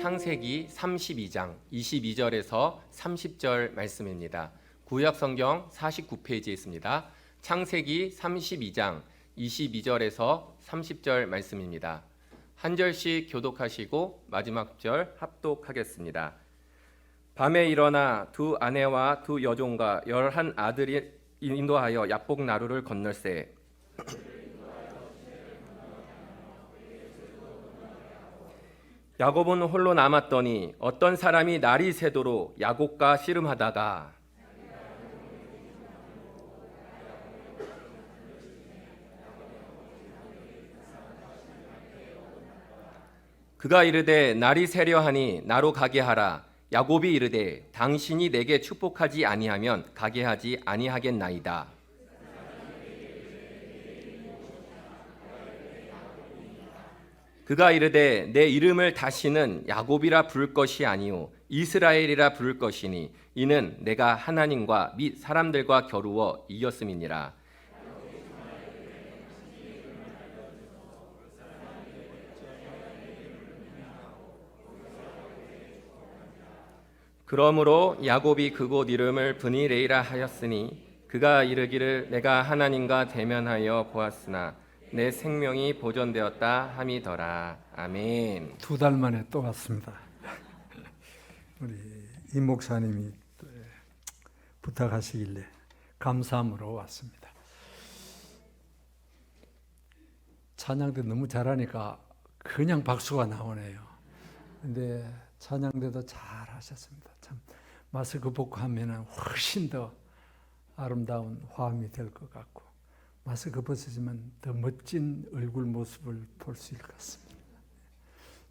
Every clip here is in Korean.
창세기 32장 22절에서 30절 말씀입니다. 구약 성경 49페이지에 있습니다. 창세기 32장 22절에서 30절 말씀입니다. 한 절씩 교독하시고 마지막 절 합독하겠습니다. 밤에 일어나 두 아내와 두 여종과 11 아들이 인도하여 야복 나루를 건널세. 야곱은 홀로 남았더니 어떤 사람이 날이 새도록 야곱과 씨름하다가 그가 이르되 날이 새려 하니 나로 가게 하라. 야곱이 이르되 당신이 내게 축복하지 아니하면 가게 하지 아니하겠나이다. 그가 이르되 내 이름을 다시는 야곱이라 부를 것이 아니요 이스라엘이라 부를 것이니 이는 내가 하나님과 및 사람들과 겨루어 이겼음이니라. 그러므로 야곱이 그곳 이름을 브니레이라 하였으니 그가 이르기를 내가 하나님과 대면하여 보았으나 내 생명이 보존되었다 함이더라. 아멘. 2달 만에 또 왔습니다. 우리 이 목사님이 부탁하시길래 감사함으로 왔습니다. 찬양대 너무 잘하니까 그냥 박수가 나오네요. 근데 찬양대도 잘 하셨습니다. 참 마스크 벗고 하면 훨씬 더 아름다운 화음이 될 것 같고 마스크 벗으시면 더 멋진 얼굴 모습을 볼 수 있을 것 같습니다.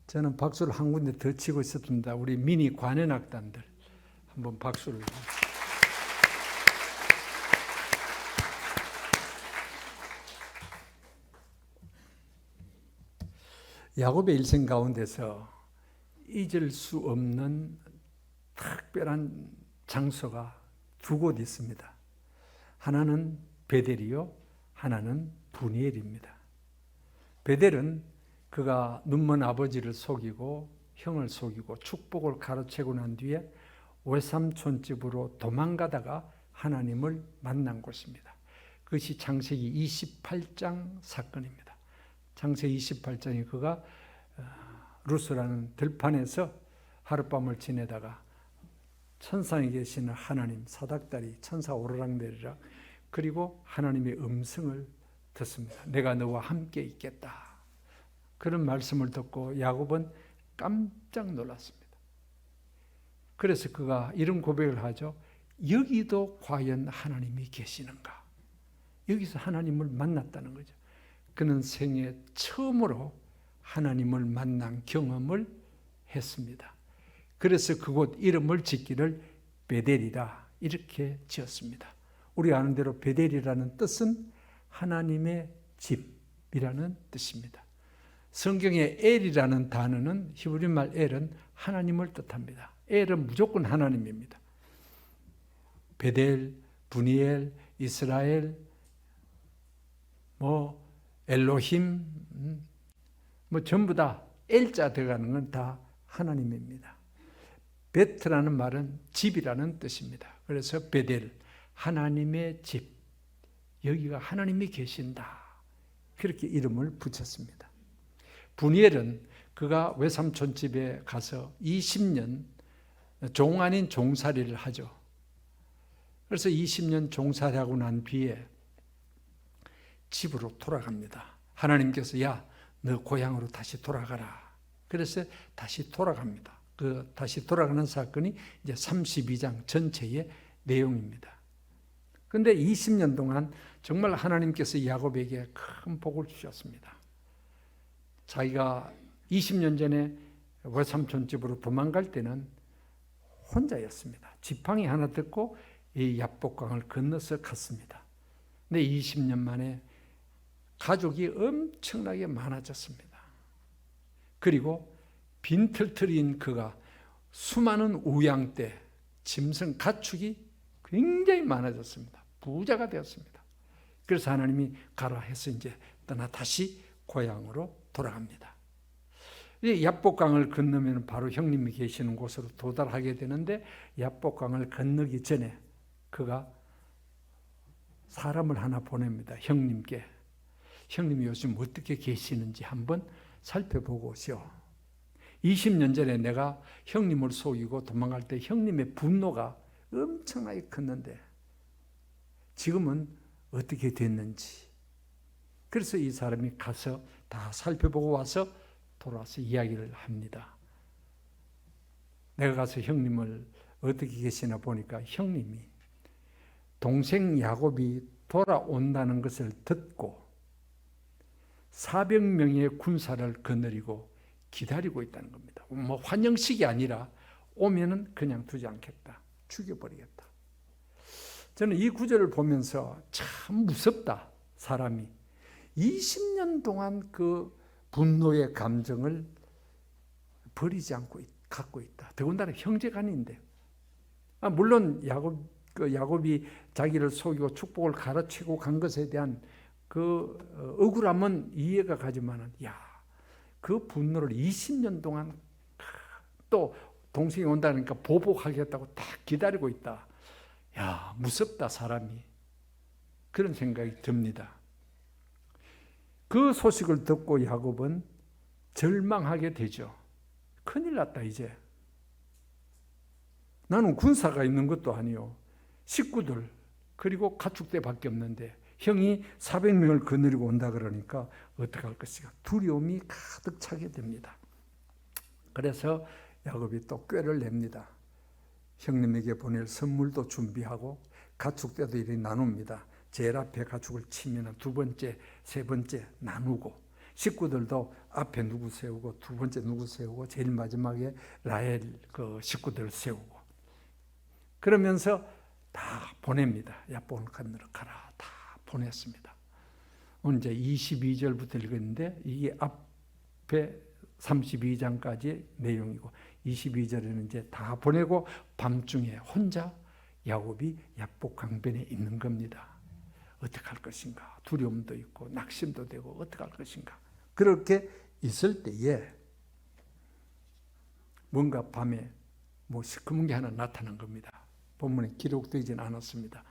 저는 박수를 한 군데 더 치고 있었습니다. 우리 미니 관현악단들 한번 박수를. 야곱의 일생 가운데서 잊을 수 없는 특별한 장소가 두 곳 있습니다. 하나는 베델이요, 하나는 브니엘입니다. 베델은 그가 눈먼 아버지를 속이고 형을 속이고 축복을 가로채고 난 뒤에 외삼촌 집으로 도망가다가 하나님을 만난 곳입니다. 그것이 창세기 28장 사건입니다. 창세기 28장에 그가 루스라는 들판에서 하룻밤을 지내다가 천상에 계시는 하나님, 사닥다리, 천사 오르락내리락, 그리고 하나님의 음성을 듣습니다. 내가 너와 함께 있겠다. 그런 말씀을 듣고 야곱은 깜짝 놀랐습니다. 그래서 그가 이런 고백을 하죠. 여기도 과연 하나님이 계시는가? 여기서 하나님을 만났다는 거죠. 그는 생애 처음으로 하나님을 만난 경험을 했습니다. 그래서 그곳 이름을 짓기를 베델이라 이렇게 지었습니다. 우리 아는 대로 베델이라는 뜻은 하나님의 집이라는 뜻입니다. 성경의 엘이라는 단어는 히브리말 엘은 하나님을 뜻합니다. 엘은 무조건 하나님입니다. 베델, 브니엘, 이스라엘, 엘로힘, 전부 다 엘자 들어가는 건 다 하나님입니다. 베트라는 말은 집이라는 뜻입니다. 그래서 베델, 하나님의 집, 여기가 하나님이 계신다. 그렇게 이름을 붙였습니다. 브니엘은 그가 외삼촌 집에 가서 20년 종 아닌 종살이를 하죠. 그래서 20년 종살이하고 난 뒤에 집으로 돌아갑니다. 하나님께서 야, 너 고향으로 다시 돌아가라. 그래서 다시 돌아갑니다. 그 다시 돌아가는 사건이 이제 32장 전체의 내용입니다. 그런데 20년 동안 정말 하나님께서 야곱에게 큰 복을 주셨습니다. 자기가 20년 전에 외삼촌 집으로 도망갈 때는 혼자였습니다. 지팡이 하나 듣고 이 야복강을 건너서 갔습니다. 근데 20년 만에 가족이 엄청나게 많아졌습니다. 그리고 빈털터리인 그가 수많은 우양떼, 짐승, 가축이 굉장히 많아졌습니다. 부자가 되었습니다. 그래서 하나님이 가라 해서 이제 떠나 다시 고향으로 돌아갑니다. 이 야복강을 건너면 바로 형님이 계시는 곳으로 도달하게 되는데, 야복강을 건너기 전에 그가 사람을 하나 보냅니다. 형님께. 형님이 요즘 어떻게 계시는지 한번 살펴보고 오시오. 20년 전에 내가 형님을 속이고 도망갈 때 형님의 분노가 엄청나게 컸는데 지금은 어떻게 됐는지. 그래서 이 사람이 가서 다 살펴보고 와서 돌아와서 이야기를 합니다. 내가 가서 형님을 어떻게 계시나 보니까 형님이 동생 야곱이 돌아온다는 것을 듣고 400명의 군사를 거느리고 기다리고 있다는 겁니다. 뭐 환영식이 아니라 오면은 그냥 두지 않겠다. 죽여버리겠다. 저는 이 구절을 보면서 참 무섭다. 사람이 20년 동안 그 분노의 감정을 버리지 않고 갖고 있다. 더군다나 형제간인데. 물론 야곱이 자기를 속이고 축복을 가로채고 간 것에 대한 그 억울함은 이해가 가지만은, 그 분노를 20년 동안 또 동생이 온다니까 보복하겠다고 딱 기다리고 있다. 무섭다, 사람이. 그런 생각이 듭니다. 그 소식을 듣고 야곱은 절망하게 되죠. 큰일 났다, 이제. 나는 군사가 있는 것도 아니요. 식구들, 그리고 가축대밖에 없는데 형이 400명을 거느리고 온다 그러니까 어떡할 것인가. 두려움이 가득 차게 됩니다. 그래서 야곱이 또 꾀를 냅니다. 형님에게 보낼 선물도 준비하고 가축대도 이렇게 나눕니다. 제일 앞에 가축을 치면 두 번째, 세 번째 나누고, 식구들도 앞에 누구 세우고 두 번째 누구 세우고 제일 마지막에 라헬 그 식구들을 세우고, 그러면서 다 보냅니다. 야복을 건너러 가라. 다 보냈습니다. 오늘 이제 22절부터 읽었는데 이게 앞에 32장까지 내용이고, 22절에는 이제 다 보내고 밤중에 혼자 야곱이 야복 강변에 있는 겁니다. 어떻게 할 것인가. 두려움도 있고 낙심도 되고 어떻게 할 것인가. 그렇게 있을 때에 뭔가 밤에 뭐 시커먼 게 하나 나타난 겁니다. 본문에 기록되지는 않았습니다.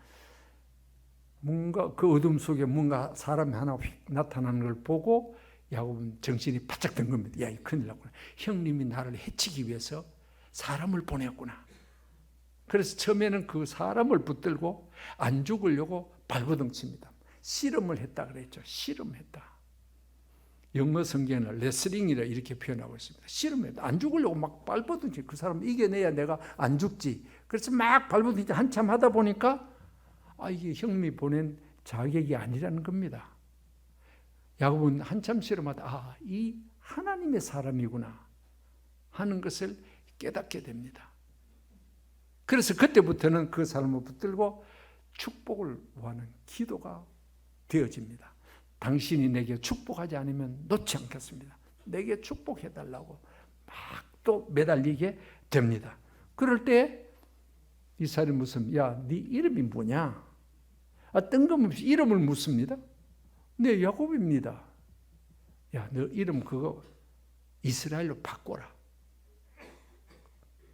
뭔가 그 어둠 속에 뭔가 사람이 하나 휙 나타나는 걸 보고 야곱은 정신이 바짝 든 겁니다. 야, 이 큰일 났구나. 형님이 나를 해치기 위해서 사람을 보냈구나. 그래서 처음에는 그 사람을 붙들고 안 죽으려고 발버둥 칩니다. 씨름을 했다 그랬죠. 씨름했다. 영어 성경은 레슬링이라 이렇게 표현하고 있습니다. 씨름했다. 안 죽으려고 막 발버둥 치고 그 사람 이겨내야 내가 안 죽지. 그래서 막 발버둥 치고 한참 하다 보니까 이게 형님이 보낸 자격이 아니라는 겁니다. 야곱은 한참 씨름하다 이 하나님의 사람이구나 하는 것을 깨닫게 됩니다. 그래서 그때부터는 그 사람을 붙들고 축복을 구하는 기도가 되어집니다. 당신이 내게 축복하지 않으면 놓지 않겠습니다. 내게 축복해달라고 막 또 매달리게 됩니다. 그럴 때 이 사람이 묻습니다. 네 이름이 뭐냐? 뜬금없이 이름을 묻습니다. 네, 야곱입니다. 너 이름 그거 이스라엘로 바꿔라.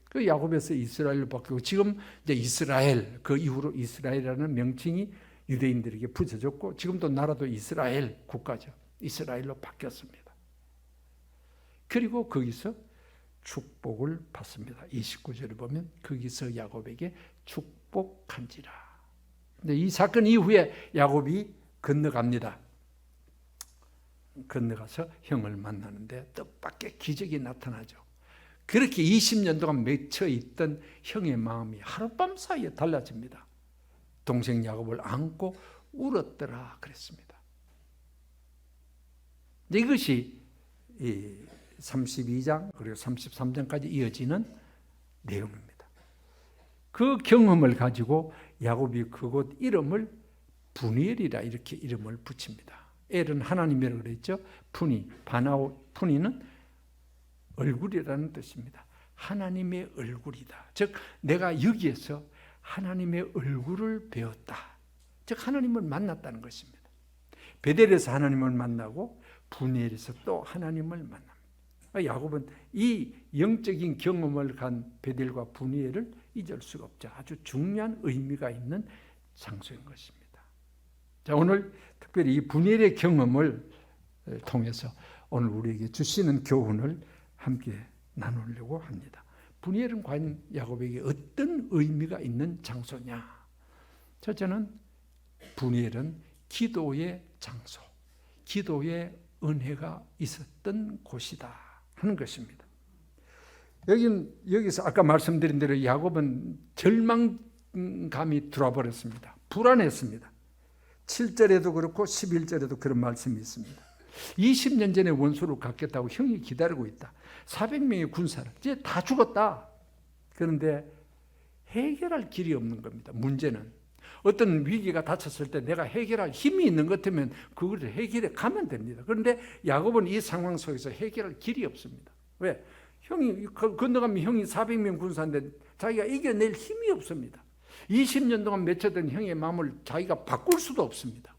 그 야곱에서 이스라엘로 바뀌고 지금 이제 이스라엘, 그 이후로 이스라엘이라는 명칭이 유대인들에게 붙여졌고 지금도 나라도 이스라엘 국가죠. 이스라엘로 바뀌었습니다. 그리고 거기서 축복을 받습니다. 29절을 보면 거기서 야곱에게 축복한지라. 근데 이 사건 이후에 야곱이 건너갑니다. 건너가서 형을 만나는데 뜻밖의 기적이 나타나죠. 그렇게 20년 동안 맺혀 있던 형의 마음이 하룻밤 사이에 달라집니다. 동생 야곱을 안고 울었더라 그랬습니다. 이것이 32장 그리고 33장까지 이어지는 내용입니다. 그 경험을 가지고 야곱이 그곳 이름을 분이엘이라 이렇게 이름을 붙입니다. 엘은 하나님이라고 그랬죠. 푸니는 얼굴이라는 뜻입니다. 하나님의 얼굴이다. 즉 내가 여기에서 하나님의 얼굴을 배웠다. 즉 하나님을 만났다는 것입니다. 베델에서 하나님을 만나고 분이엘에서 또 하나님을 만납니다. 야곱은 이 영적인 경험을 간 베델과 분이엘을 잊을 수가 없죠. 아주 중요한 의미가 있는 장소인 것입니다. 자, 오늘 특별히 이 분이엘의 경험을 통해서 오늘 우리에게 주시는 교훈을 함께 나누려고 합니다. 분이엘은 과연 야곱에게 어떤 의미가 있는 장소냐? 첫째는 분이엘은 기도의 장소, 기도의 은혜가 있었던 곳이다 하는 것입니다. 여기서 아까 말씀드린 대로 야곱은 절망감이 들어와 버렸습니다. 불안했습니다. 7절에도 그렇고 11절에도 그런 말씀이 있습니다. 20년 전에 원수를 갚겠다고 형이 기다리고 있다. 400명의 군사를 이제 다 죽었다. 그런데 해결할 길이 없는 겁니다. 문제는 어떤 위기가 닥쳤을 때 내가 해결할 힘이 있는 것 같으면 그걸 해결해 가면 됩니다. 그런데 야곱은 이 상황 속에서 해결할 길이 없습니다. 왜? 형이 건너가면 형이 400명 군사인데 자기가 이겨낼 힘이 없습니다. 20년 동안 맺혀든 형의 마음을 자기가 바꿀 수도 없습니다.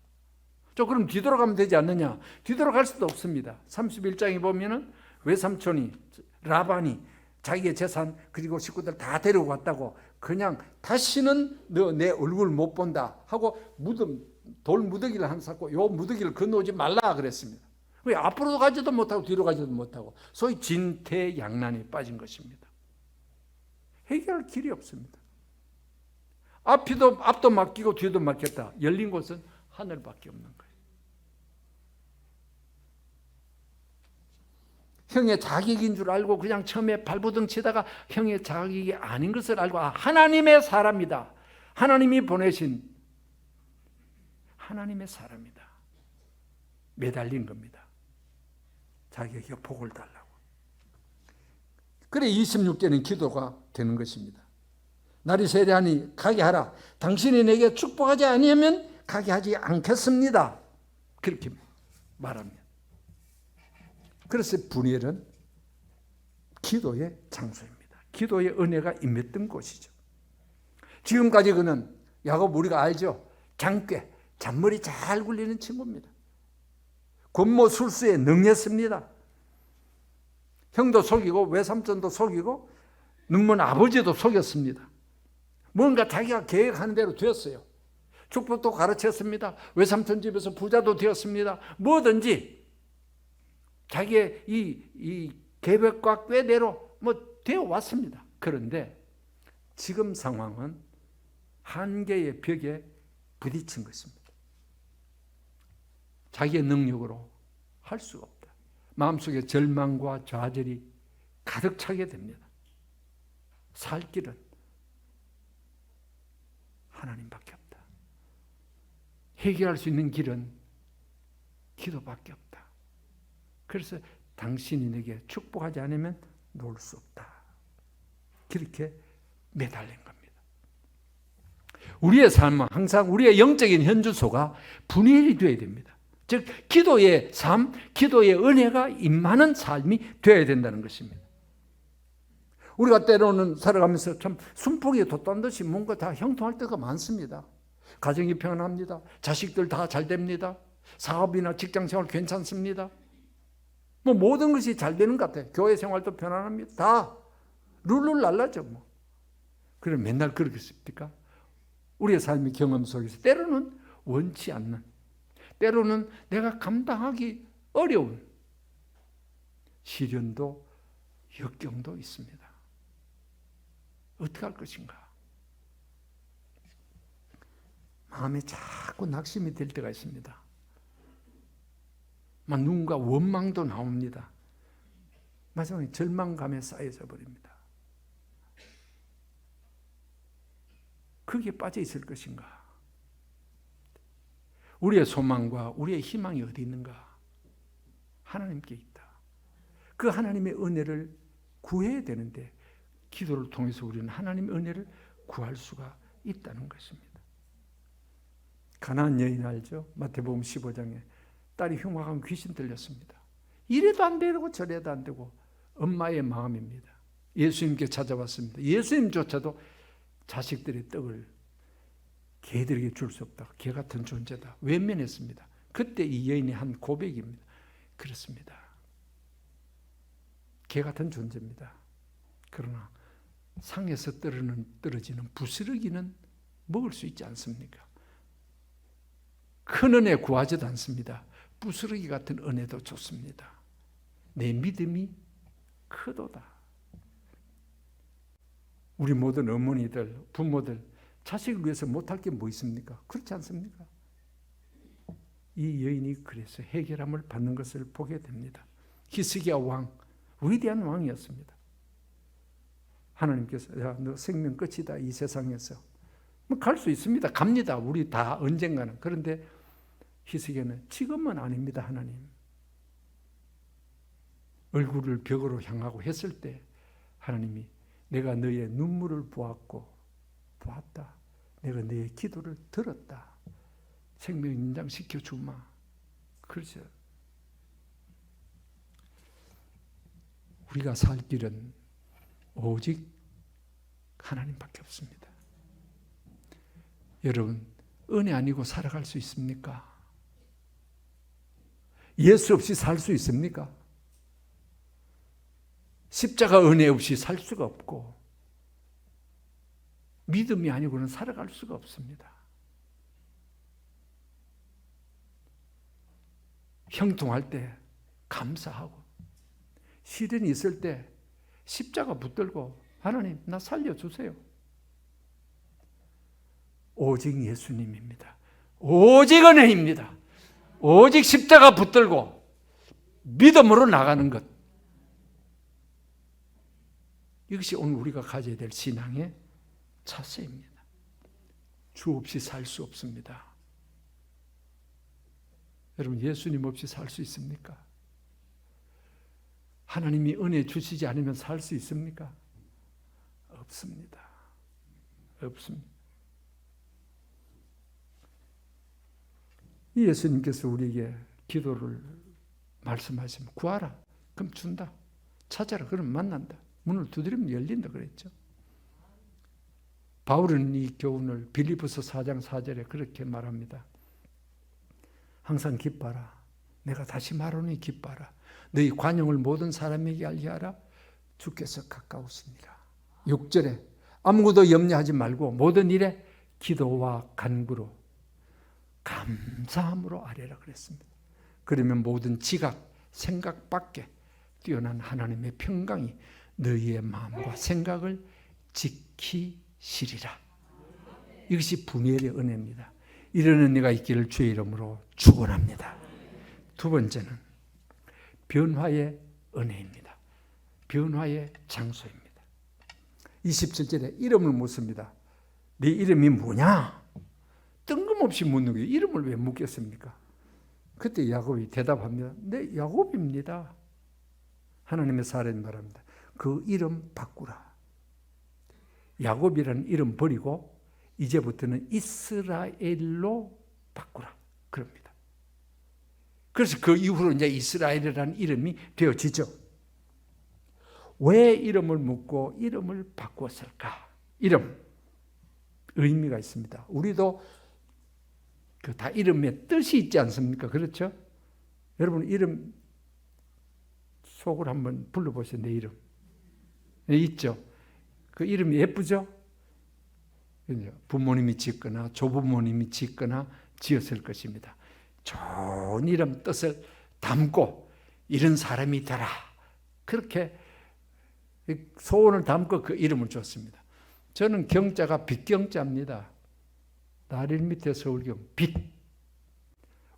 그럼 뒤돌아가면 되지 않느냐? 뒤돌아갈 수도 없습니다. 31장에 보면은 외삼촌이 라반이 자기의 재산 그리고 식구들 다 데리고 갔다고 그냥 다시는 너 내 얼굴 못 본다 하고 돌 무더기를 하나 쌓고 요 무더기를 건너오지 말라 그랬습니다. 왜? 앞으로도 가지도 못하고 뒤로 가지도 못하고 소위 진퇴양난에 빠진 것입니다. 해결할 길이 없습니다. 앞도 맡기고 뒤도 맡겼다. 열린 곳은 하늘밖에 없는 거예요. 형의 자격인 줄 알고 그냥 처음에 발버둥 치다가 형의 자격이 아닌 것을 알고 하나님의 사람이다. 하나님이 보내신 하나님의 사람이다. 매달린 겁니다. 자기에게 복을 달라고. 그래 26절은 기도가 되는 것입니다. 날이 세려하니 가게 하라. 당신이 내게 축복하지 아니하면 가게 하지 않겠습니다. 그렇게 말합니다. 그래서 분이엘은 기도의 장소입니다. 기도의 은혜가 임했던 곳이죠. 지금까지 그는 야곱 우리가 알죠. 장꾀, 잔머리 잘 굴리는 친구입니다. 권모 술수에 능했습니다. 형도 속이고 외삼촌도 속이고 눈먼 아버지도 속였습니다. 뭔가 자기가 계획하는 대로 되었어요. 축복도 가르쳤습니다. 외삼촌 집에서 부자도 되었습니다. 뭐든지 자기의 이 계획과 꾀대로 되어 왔습니다. 그런데 지금 상황은 한계의 벽에 부딪힌 것입니다. 자기의 능력으로 할 수가 없다. 마음속에 절망과 좌절이 가득 차게 됩니다. 살 길은 하나님밖에 없다. 해결할 수 있는 길은 기도밖에 없다. 그래서 당신이 내게 축복하지 않으면 놓을 수 없다. 그렇게 매달린 겁니다. 우리의 삶은 항상 우리의 영적인 현주소가 분이엘이 되어야 됩니다. 즉 기도의 삶, 기도의 은혜가 임하는 삶이 되어야 된다는 것입니다. 우리가 때로는 살아가면서 참 순풍에 돛단 듯이 뭔가 다 형통할 때가 많습니다. 가정이 평안합니다. 자식들 다 잘 됩니다. 사업이나 직장생활 괜찮습니다. 모든 것이 잘 되는 것 같아요. 교회 생활도 편안합니다. 다 룰루랄라죠. 그럼 맨날 그렇겠습니까? 우리의 삶의 경험 속에서 때로는 원치 않는, 때로는 내가 감당하기 어려운 시련도 역경도 있습니다. 어떻게 할 것인가? 마음에 자꾸 낙심이 될 때가 있습니다. 누군가 원망도 나옵니다. 마지막에 절망감에 쌓여져 버립니다. 거기에 빠져 있을 것인가? 우리의 소망과 우리의 희망이 어디 있는가? 하나님께 있다. 그 하나님의 은혜를 구해야 되는데 기도를 통해서 우리는 하나님의 은혜를 구할 수가 있다는 것입니다. 가나안 여인 알죠? 마태복음 15장에 딸이 흉악한 귀신 들렸습니다. 이래도 안 되고 저래도 안 되고 엄마의 마음입니다. 예수님께 찾아왔습니다. 예수님조차도 자식들의 떡을 개들에게 줄 수 없다. 개 같은 존재다. 외면했습니다. 그때 이 여인이 한 고백입니다. 그렇습니다. 개 같은 존재입니다. 그러나 상에서 떨어지는 부스러기는 먹을 수 있지 않습니까? 큰 은혜 구하지도 않습니다. 부스러기 같은 은혜도 좋습니다. 내 믿음이 크도다. 우리 모든 어머니들, 부모들 자식을 위해서 못할 게 뭐 있습니까? 그렇지 않습니까? 이 여인이 그래서 해결함을 받는 것을 보게 됩니다. 히스기야 왕, 위대한 왕이었습니다. 하나님께서 야, 너 생명 끝이다 이 세상에서. 뭐 갈 수 있습니다. 갑니다. 우리 다 언젠가는. 그런데 히스기야는 지금은 아닙니다. 하나님. 얼굴을 벽으로 향하고 했을 때 하나님이 내가 너의 눈물을 보았다. 내가 너의 기도를 들었다. 생명 인장시켜 주마. 그렇죠. 우리가 살 길은 오직 하나님밖에 없습니다. 여러분, 은혜 아니고 살아갈 수 있습니까? 예수 없이 살 수 있습니까? 십자가 은혜 없이 살 수가 없고 믿음이 아니고는 살아갈 수가 없습니다. 형통할 때 감사하고 시련이 있을 때 십자가 붙들고 하나님 나 살려주세요. 오직 예수님입니다. 오직 은혜입니다. 오직 십자가 붙들고 믿음으로 나가는 것. 이것이 오늘 우리가 가져야 될 신앙의 자세입니다. 주 없이 살 수 없습니다. 여러분, 예수님 없이 살 수 있습니까? 하나님이 은혜 주시지 않으면 살 수 있습니까? 없습니다. 없습니다. 이 예수님께서 우리에게 기도를 말씀하시면 구하라. 그럼 준다. 찾아라. 그럼 만난다. 문을 두드리면 열린다 그랬죠. 바울은 이 교훈을 빌립보서 4장 4절에 그렇게 말합니다. 항상 기뻐라. 내가 다시 말하노니 기뻐라. 너희 관용을 모든 사람에게 알게 하라. 주께서 가까우시니라. 6절에 아무것도 염려하지 말고 모든 일에 기도와 간구로 감사함으로 아뢰라 그랬습니다. 그러면 모든 지각, 생각 밖에 뛰어난 하나님의 평강이 너희의 마음과 생각을 지키시리라. 이것이 분별의 은혜입니다. 이런 은혜가 있기를 주의 이름으로 축원합니다. 두 번째는 변화의 은혜입니다. 변화의 장소입니다. 27절에 이름을 묻습니다. 네 이름이 뭐냐? 뜬금없이 묻는 거예요. 이름을 왜 묻겠습니까? 그때 야곱이 대답합니다. 네, 야곱입니다. 하나님의 사례는 말합니다. 그 이름 바꾸라. 야곱이라는 이름 버리고 이제부터는 이스라엘로 바꾸라. 그럽니다. 그래서 그 이후로 이제 이스라엘이라는 이름이 되어지죠. 왜 이름을 묻고 이름을 바꾸었을까? 이름 의미가 있습니다. 우리도 그 다 이름에 뜻이 있지 않습니까? 그렇죠? 여러분 이름 속을 한번 불러보세요. 내 이름. 네, 있죠? 그 이름이 예쁘죠? 부모님이 짓거나 조부모님이 짓거나 지었을 것입니다. 좋은 이름 뜻을 담고 이런 사람이 되라. 그렇게 소원을 담고 그 이름을 줬습니다. 저는 경자가 빛경자입니다. 나릴 밑에 서울경 빛.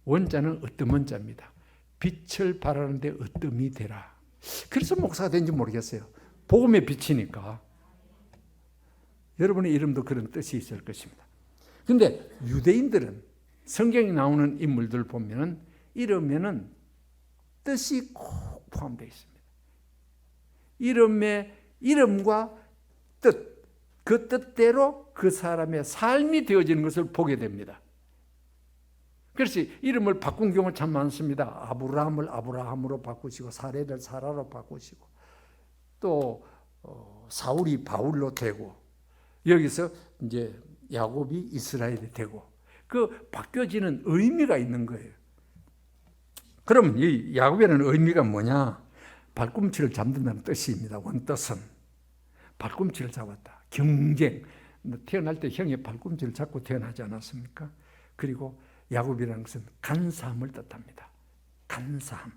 원자는 어떤 원자입니다. 빛을 발하는데 어뜸이 되라. 그래서 목사가 된지 모르겠어요. 복음의 빛이니까. 여러분의 이름도 그런 뜻이 있을 것입니다. 그런데 유대인들은 성경에 나오는 인물들 보면 이름에는 뜻이 꼭 포함되어 있습니다. 이름과 뜻, 그 뜻대로 그 사람의 삶이 되어지는 것을 보게 됩니다. 그래서 이름을 바꾼 경우 참 많습니다. 아브라함을 아브라함으로 바꾸시고 사레를 사라로 바꾸시고 또 사울이 바울로 되고 여기서 이제 야곱이 이스라엘이 되고 그 바뀌어지는 의미가 있는 거예요. 그럼 이 야곱에는 의미가 뭐냐? 발꿈치를 잡는다는 뜻입니다. 원뜻은 발꿈치를 잡았다. 경쟁. 태어날 때 형의 발꿈치를 잡고 태어나지 않았습니까? 그리고 야곱이라는 것은 간사함을 뜻합니다. 간사함.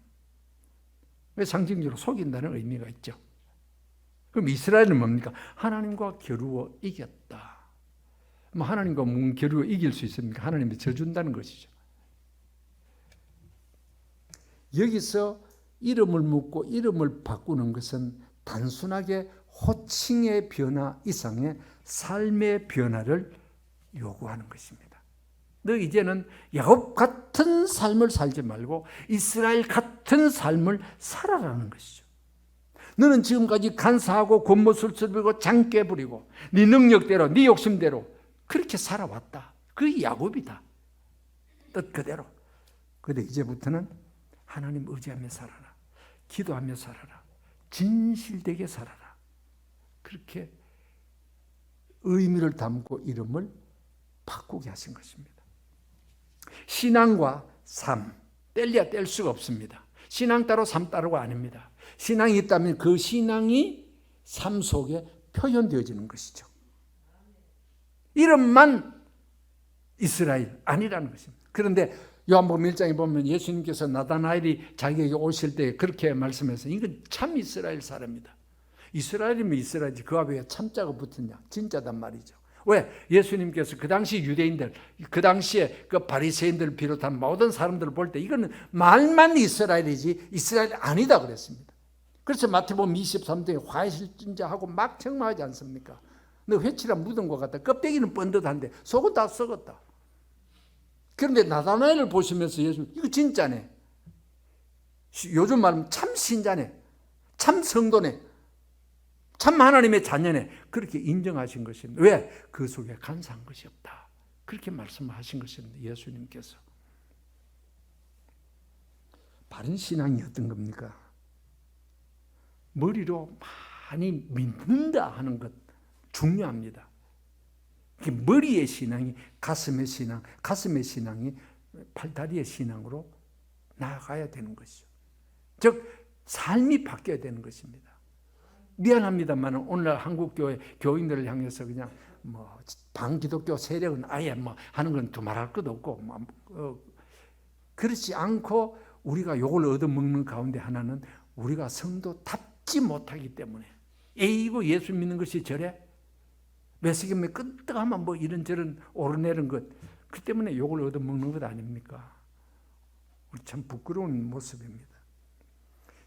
왜 상징적으로 속인다는 의미가 있죠. 그럼 이스라엘은 뭡니까? 하나님과 겨루어 이겼다. 하나님과 겨루어 이길 수 있습니까? 하나님이 져준다는 것이죠. 여기서 이름을 묻고 이름을 바꾸는 것은 단순하게 호칭의 변화 이상의 삶의 변화를 요구하는 것입니다. 너 이제는 야곱 같은 삶을 살지 말고 이스라엘 같은 삶을 살아라는 것이죠. 너는 지금까지 간사하고 겉모습을 부리고 장깨 부리고 네 능력대로 네 욕심대로 그렇게 살아왔다. 그게 야곱이다. 뜻 그대로. 그런데 이제부터는 하나님 의지하며 살아라. 기도하며 살아라. 진실되게 살아라. 그렇게 의미를 담고 이름을 바꾸게 하신 것입니다. 신앙과 삶, 뗄래야 뗄 수가 없습니다. 신앙 따로 삶 따로가 아닙니다. 신앙이 있다면 그 신앙이 삶 속에 표현되어지는 것이죠. 이름만 이스라엘 아니라는 것입니다. 그런데 요한복음 1장에 보면 예수님께서 나다나엘이 자기에게 오실 때 그렇게 말씀해서 이건 참 이스라엘 사람이다. 이스라엘이면 이스라엘이지 그 앞에 참자가 붙었냐? 진짜단 말이죠. 왜? 예수님께서 그 당시 유대인들, 그 당시에 그 바리새인들을 비롯한 모든 사람들을 볼 때 이거는 말만 이스라엘이지 이스라엘이 아니다 그랬습니다. 그래서 마태복음 23장에 화해실진자하고 막 책망하지 않습니까? 너 회치라 묻은 것 같다. 껍데기는 번듯한데 속은 다 썩었다. 그런데 나다나엘을 보시면서 예수 이거 진짜네. 요즘 말하면 참 신자네. 참 성도네. 참 하나님의 자녀네. 그렇게 인정하신 것입니다. 왜? 그 속에 간사한 것이 없다. 그렇게 말씀하신 것입니다. 예수님께서. 바른 신앙이 어떤 겁니까? 머리로 많이 믿는다 하는 것 중요합니다. 머리의 신앙이 가슴의 신앙, 가슴의 신앙이 팔다리의 신앙으로 나아가야 되는 것이죠. 즉 삶이 바뀌어야 되는 것입니다. 미안합니다만 오늘날 한국 교회 교인들을 향해서 그냥 반기독교 세력은 아예 하는 건 두말할 것도 없고 그렇지 않고 우리가 욕을 얻어먹는 가운데 하나는 우리가 성도답지 못하기 때문에 에이고 예수 믿는 것이 저래? 매스김에 끄떡하면 이런저런 오르내린 것, 그 때문에 욕을 얻어먹는 것 아닙니까? 우리 참 부끄러운 모습입니다.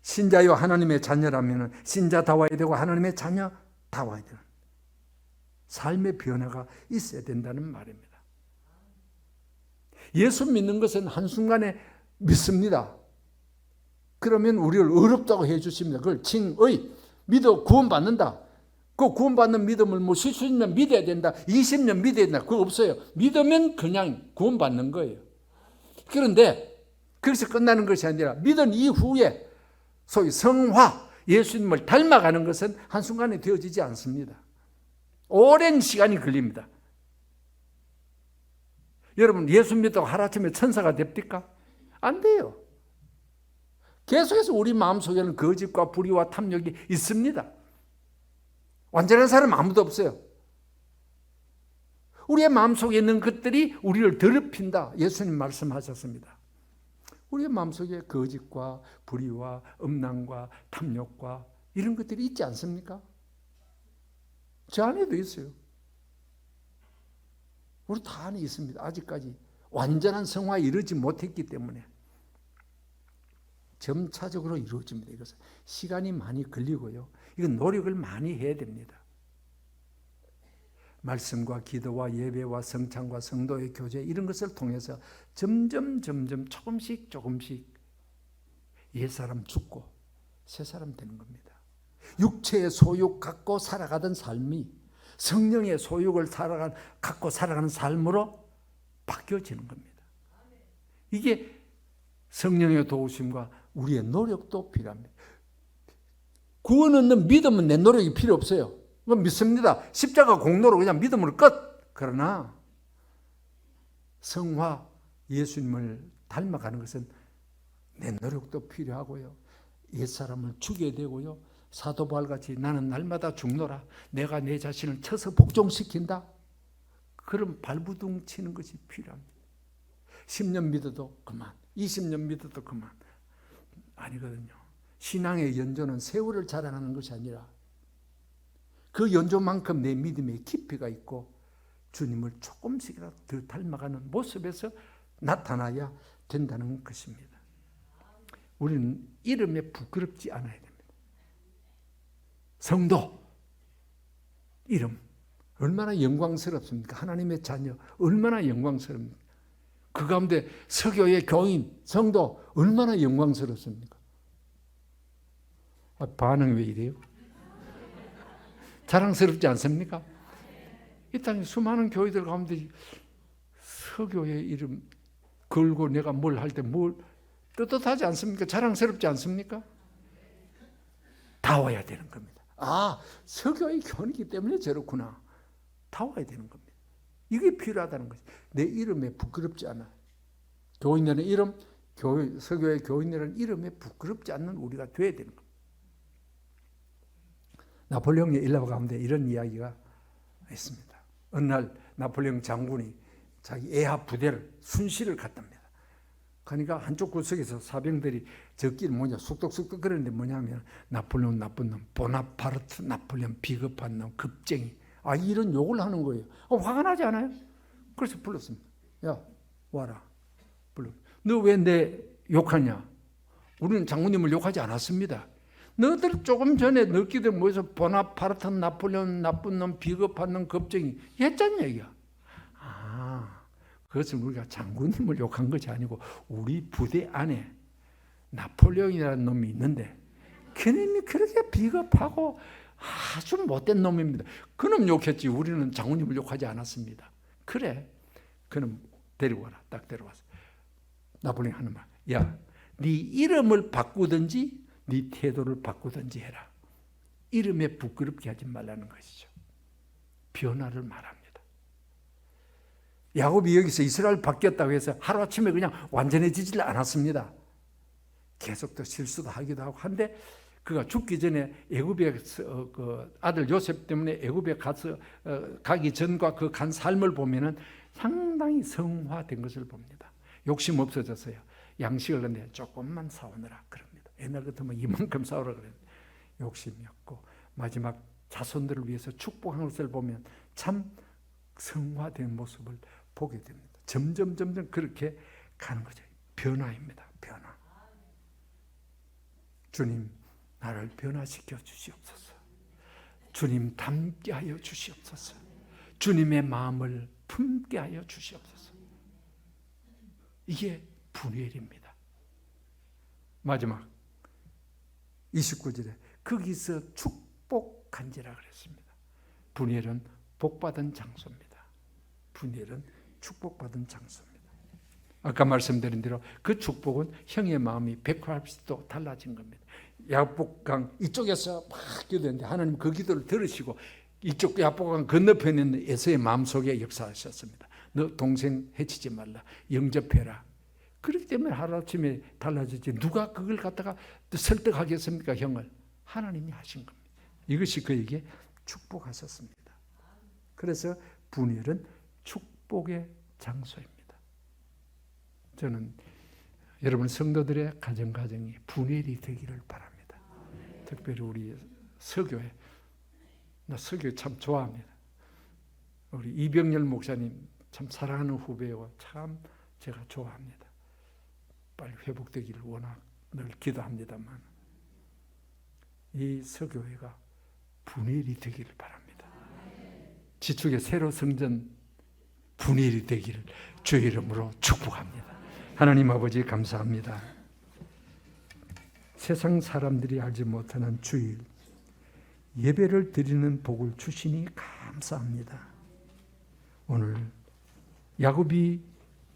신자요 하나님의 자녀라면 신자다워야 되고 하나님의 자녀다워야 되는 삶의 변화가 있어야 된다는 말입니다. 예수 믿는 것은 한순간에 믿습니다. 그러면 우리를 어렵다고 해주십니다. 그걸 칭의, 믿어 구원받는다. 그 구원받는 믿음을 70년 믿어야 된다. 20년 믿어야 된다. 그거 없어요. 믿으면 그냥 구원받는 거예요. 그런데 그래서 끝나는 것이 아니라 믿은 이후에 소위 성화, 예수님을 닮아가는 것은 한순간에 되어지지 않습니다. 오랜 시간이 걸립니다. 여러분 예수 믿다고 하루아침에 천사가 됩니까? 안 돼요. 계속해서 우리 마음속에는 거짓과 불의와 탐욕이 있습니다. 완전한 사람 아무도 없어요. 우리의 마음속에 있는 것들이 우리를 더럽힌다. 예수님 말씀하셨습니다. 우리의 마음속에 거짓과 불의와 음란과 탐욕과 이런 것들이 있지 않습니까? 저 안에도 있어요. 우리 다 안에 있습니다. 아직까지 완전한 성화에 이르지 못했기 때문에 점차적으로 이루어집니다. 이것은 시간이 많이 걸리고요. 이건 노력을 많이 해야 됩니다. 말씀과 기도와 예배와 성찬과 성도의 교제 이런 것을 통해서 점점 조금씩 옛사람 죽고 새사람 되는 겁니다. 육체의 소욕 갖고 살아가던 삶이 성령의 소욕을 갖고 살아가는 삶으로 바뀌어지는 겁니다. 이게 성령의 도우심과 우리의 노력도 필요합니다. 구원 얻는 믿음은 내 노력이 필요 없어요. 그건 믿습니다. 십자가 공로로 그냥 믿음으로 끝. 그러나 성화 예수님을 닮아가는 것은 내 노력도 필요하고요. 옛사람을 죽여야 되고요. 사도 바울같이 나는 날마다 죽노라. 내가 내 자신을 쳐서 복종시킨다. 그런 발부둥 치는 것이 필요합니다. 10년 믿어도 그만, 20년 믿어도 그만. 아니거든요. 신앙의 연조는 세월을 자랑하는 것이 아니라 그 연조만큼 내 믿음의 깊이가 있고 주님을 조금씩이라도 더 닮아가는 모습에서 나타나야 된다는 것입니다. 우리는 이름에 부끄럽지 않아야 됩니다. 성도, 이름 얼마나 영광스럽습니까? 하나님의 자녀 얼마나 영광스럽습니까? 그 가운데 서교의 교인, 성도 얼마나 영광스럽습니까? 반응이 왜 이래요? 자랑스럽지 않습니까? 이 땅에 수많은 교회들 가운데 서교의 이름 걸고 내가 뭘 할 때 뭘 떳떳하지 않습니까? 자랑스럽지 않습니까? 다 와야 되는 겁니다. 아, 서교의 교인이기 때문에 저렇구나. 다 와야 되는 겁니다. 이게 필요하다는 거죠. 내 이름에 부끄럽지 않아. 교인들의 이름, 서교의 교인들의 이름에 부끄럽지 않는 우리가 돼야 되는 겁니다. 나폴레옹의 일화 가운데 이런 이야기가 있습니다. 어느 날 나폴레옹 장군이 자기 애하 부대를 순시를 갔답니다. 그러니까 한쪽 구석에서 사병들이 적기를 뭐냐 쑥덕쑥덕 그러는데 뭐냐면 나폴레옹 나쁜 놈, 보나파르트 나폴레옹 비겁한 놈, 급쟁이. 아, 이런 욕을 하는 거예요. 화가 나지 않아요? 그래서 불렀습니다. 야, 와라. 불러. 너 왜 내 욕하냐? 우리는 장군님을 욕하지 않았습니다. 너들 조금 전에 너희들 모여서 보나파르트 나폴레옹 나쁜 놈, 비겁한 놈, 겁쟁이 했잖냐 이게. 아, 그것은 우리가 장군님을 욕한 것이 아니고 우리 부대 안에 나폴레옹이라는 놈이 있는데 그놈이 그렇게 비겁하고 아주 못된 놈입니다. 그놈 욕했지 우리는 장군님을 욕하지 않았습니다. 그래, 그놈 데리고 와라. 딱 데려와서 나폴레옹 하는 말, 야, 네 이름을 바꾸든지 네 태도를 바꾸든지 해라. 이름에 부끄럽게 하지 말라는 것이죠. 변화를 말합니다. 야곱이 여기서 이스라엘 바뀌었다고 해서 하루아침에 그냥 완전해지질 않았습니다. 계속 또 실수도 하기도 하고 한데 그가 죽기 전에 애굽에 그 아들 요셉 때문에 애굽에 가서 가기 전과 그 간 삶을 보면은 상당히 성화된 것을 봅니다. 욕심 없어졌어요. 양식을 근데 조금만 사오느라 그럽니다. 옛날 같으면 이만큼 사오라 그랬는데 욕심이 없고 마지막 자손들을 위해서 축복한 것을 보면 참 성화된 모습을 보게 됩니다. 점점 그렇게 가는 거죠. 변화입니다. 변화. 주님, 나를 변화시켜 주시옵소서. 주님 닮게 하여 주시옵소서. 주님의 마음을 품게 하여 주시옵소서. 이게 분회일입니다. 마지막 29절에 거기서 축복한지라 그랬습니다. 분회일은 복받은 장소입니다. 분회일은 축복받은 장소입니다. 아까 말씀드린 대로 그 축복은 형의 마음이 180도 달라진 겁니다. 야복강 이쪽에서 막 기도했는데 하나님 그 기도를 들으시고 이쪽 야복강 건너편에 있는 에서의 마음속에 역사하셨습니다. 너 동생 해치지 말라. 영접해라. 그렇기 때문에 하루아침에 달라졌지. 누가 그걸 갖다가 설득하겠습니까? 형을. 하나님이 하신 겁니다. 이것이 그에게 축복하셨습니다. 그래서 분회일은 축복의 장소입니다. 저는 여러분 성도들의 가정이 분회일이 되기를 바랍니다. 특별히 우리 서교회, 나 서교회 참 좋아합니다. 우리 이병렬 목사님 참 사랑하는 후배요. 참 제가 좋아합니다. 빨리 회복되기를 워낙 늘 기도합니다만 이 서교회가 분회일이 되기를 바랍니다. 지축의 새로 성전 분회일이 되기를 주의 이름으로 축복합니다. 하나님 아버지 감사합니다. 세상 사람들이 알지 못하는 주일 예배를 드리는 복을 주시니 감사합니다. 오늘 야곱이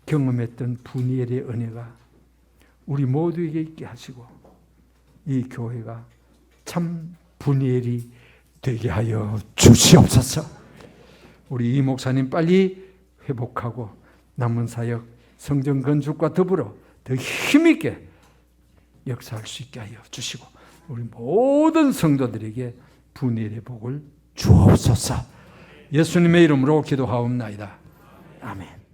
경험했던 분회일의 은혜가 우리 모두에게 있게 하시고 이 교회가 참 분회일이 되게 하여 주시옵소서. 우리 이 목사님 빨리 회복하고 남은 사역 성전 건축과 더불어 더 힘있게 역사할 수 있게 하여 주시고 우리 모든 성도들에게 분일의 복을 주옵소서. 예수님의 이름으로 기도하옵나이다. 아멘.